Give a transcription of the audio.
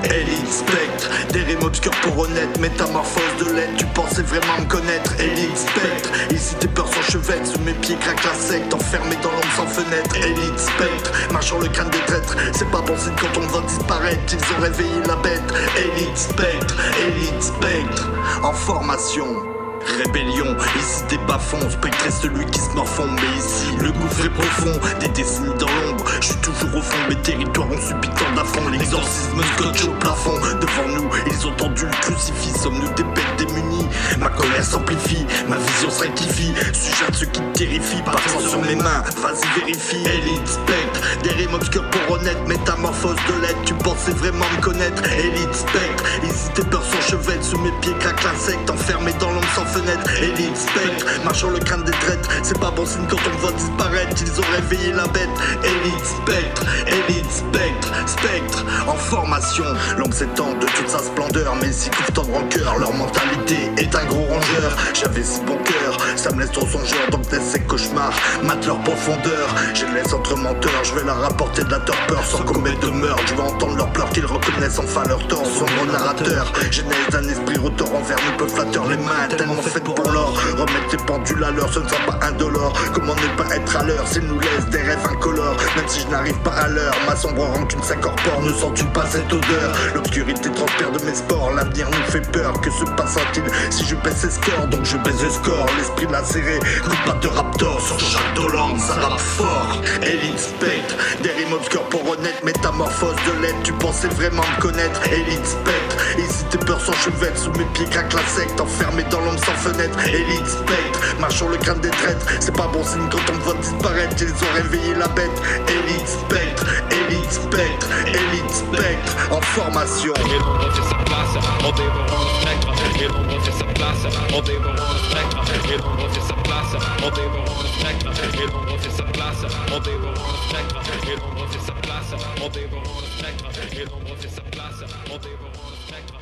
Elite Spectre, des rimes obscures pour honnête, métamorphose de l'aide, tu pensais vraiment me connaître. Elite Spectre, ici tes peurs sont chevêtres, sous mes pieds craque la secte, enfermé dans l'ombre sans fenêtre. Elite Spectre, marche sur le crâne des traîtres, c'est pas bon signe quand on va disparaître, ils ont réveillé la bête. Elite Spectre, en formation. Rébellion, ici des bas-fonds, Spectre est celui qui se morfond. Mais ici, le gouffre est profond, des décennies dans l'ombre. Je suis toujours au fond, mes territoires ont subi tant d'affronts. L'exorcisme scotche au plafond, devant nous, ils ont tendu le crucifix. Sommes-nous des bêtes démunies? Ma colère s'amplifie, ma vision se rectifie. Suis-je un de ceux qui te terrifient? Partant sur mes mains, vas-y vérifie. Elite Spectre, des rimes obscures pour honnête, métamorphose de l'aide, tu pensais vraiment me connaître. Elite Spectre, ici tes peurs sont chevêtres, sous mes pieds craque l'insecte, enfermé dans l'ombre sans fenêtre. Elite Spectre, marche sur le crâne des traîtres, c'est pas bon signe quand on me voit disparaître, ils ont réveillé la bête. Elite Spectre, en formation. L'ombre s'étend de toute sa splendeur, mais s'y couvre tant de rancœur, leur mentalité est un gros rongeur. J'avais si bon cœur, ça me laisse trop songeur, donc laisse ces cauchemars, mate leur profondeur. Je les laisse entre menteurs, je vais leur rapporter de la torpeur sans commettre de meurtre. Je vais entendre leurs pleurs, qu'ils reconnaissent enfin leur tort. Sombre narrateur, genèse d'un esprit rotor envers nous peu flatteur, les mains tellement faites pour l'or. Remettre tes pendules à l'heure, ce ne sera pas indolore. Comment ne pas être à l'heure s'ils nous laissent des rêves incolores? Même si je n'arrive pas à l'heure, ma sombre rancune s'incorpore. Ne sens-tu pas cette odeur? L'obscurité transpire de mes sports, l'avenir nous fait peur. Que se passera-t-il si je baisse les scores? Donc je baisse les scores, l'esprit lacéré, coup de patte de raptor sur chaque dolant, ça rappe fort. Elite Spectre, des rimes obscures pour honnête, métamorphose de l'aide, tu pensais vraiment me connaître. Elite Spectre, ici tes peurs sont chevêtres, sous mes pieds craque la secte, enfermé dans l'ombre sans fenêtre. Elite Spectre, marche sur le crâne des traîtres, c'est pas bon signe quand on me voit disparaître, ils ont réveillé la bête. Elite Spectre, en formation. Et l'ombre fait sa place, en dévorant le spectre. Et l'ombre fait sa place, en dévorant le spectre. Et l'ombre fait sa place, en dévorant le spectre. Et l'ombre fait sa place, en dévorant le spectre. Et l'ombre fait sa place, en dévorant le spectre. Et l'ombre fait sa place, en dévorant le spectre.